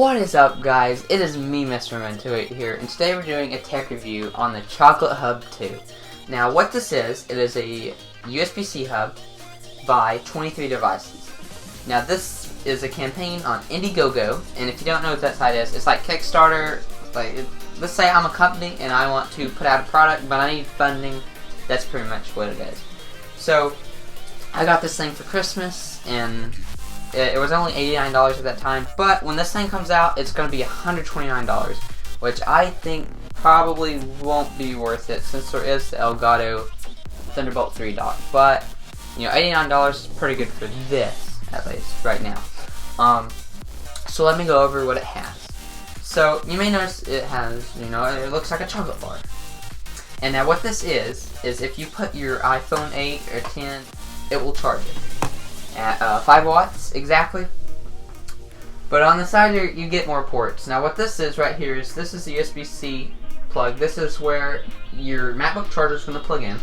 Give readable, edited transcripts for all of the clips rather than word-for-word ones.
What is up, guys? It is me, Mr. Untitled here, and today we're doing a tech review on the Chocolate Hub 2. Now, what this is, it is a USB-C hub by 23 devices. Now, this is a campaign on Indiegogo, and if you don't know what that site is, it's like Kickstarter. Let's say I'm a company and I want to put out a product, but I need funding. That's pretty much what it is. So, I got this thing for Christmas, and it was only $89 at that time, but when this thing comes out, it's going to be $129, which I think probably won't be worth it since there is the Elgato Thunderbolt 3 dock. But, you know, $89 is pretty good for this, at least, right now. So let me go over what it has. So, you may notice it has, you know, it looks like a chocolate bar. And now what this is if you put your iPhone 8 or 10, it will charge it at 5 watts exactly. But on the side here, you get more ports. Now what this is right here is this is the USB-C plug. This is where your MacBook charger is going to plug in,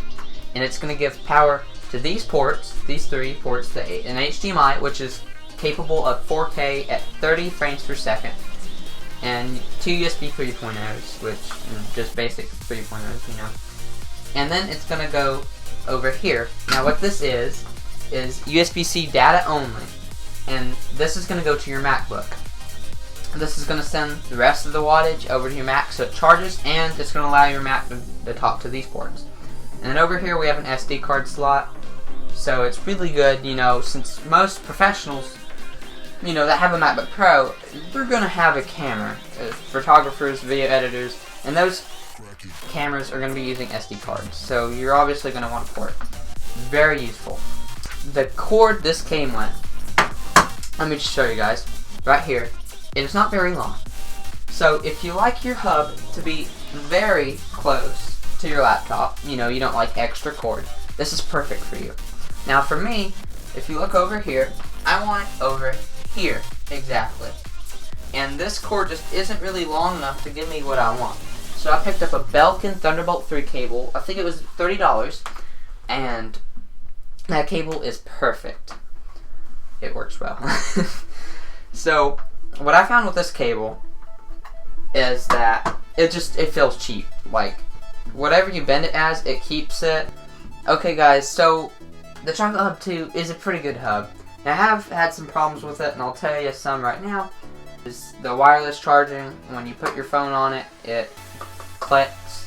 and it's going to give power to these ports, these 3 ports, an HDMI, which is capable of 4K at 30 frames per second, and 2 USB 3.0s, which just basic 3.0s, you know. And then it's going to go over here. Now what this is USB-C data only, and this is going to go to your MacBook. This is going to send the rest of the wattage over to your Mac so it charges, and it's going to allow your Mac to talk to these ports. And then over here we have an SD card slot, so it's really good, you know, since most professionals, you know, that have a MacBook Pro, they're going to have a camera. Photographers, video editors, and those cameras are going to be using SD cards, so you're obviously going to want a port. Very useful. The cord this came with, let me just show you guys, right here, it is not very long. So if you like your hub to be very close to your laptop, you know, you don't like extra cord, this is perfect for you. Now for me, if you look over here, I want it over here, exactly. And this cord just isn't really long enough to give me what I want. So I picked up a Belkin Thunderbolt 3 cable, I think it was $30, and that cable is perfect. It works well. So, what I found with this cable is that it feels cheap. Like, whatever you bend it as, it keeps it. Okay guys, so the Chocolate Hub 2 is a pretty good hub. Now, I have had some problems with it, and I'll tell you some right now. Is the wireless charging. When you put your phone on it, it clicks.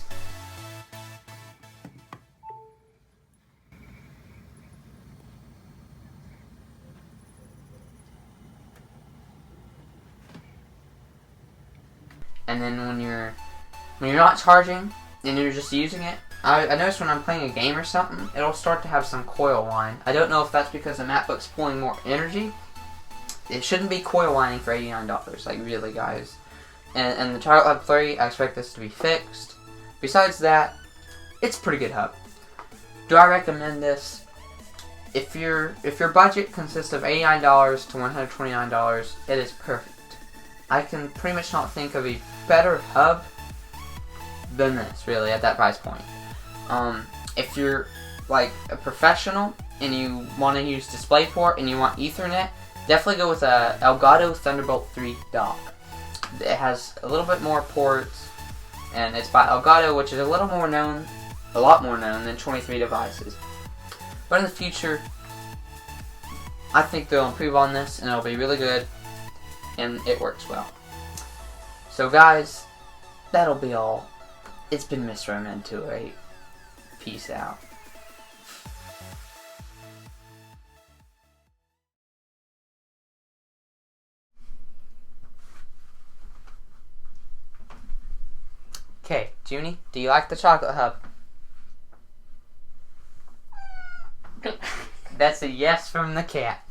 And then when you're not charging and you're just using it, I notice when I'm playing a game or something, it'll start to have some coil whine. I don't know if that's because the MacBook's pulling more energy. It shouldn't be coil whining for $89, like really, guys. And the Chocolate Hub 3, I expect this to be fixed. Besides that, it's a pretty good hub. Do I recommend this? If your budget consists of $89 to $129, it is perfect. I can pretty much not think of a better hub than this, really, at that price point. If you're like a professional and you want to use DisplayPort and you want Ethernet, definitely go with a Elgato Thunderbolt 3 dock. It has a little bit more ports, and it's by Elgato, which is a lot more known than 23 devices. But in the future, I think they'll improve on this, and it'll be really good. And it works well. So guys, that'll be all. It's been Mr. Untitled. Peace out. Okay, Junie, do you like the Chocolate Hub? That's a yes from the cat.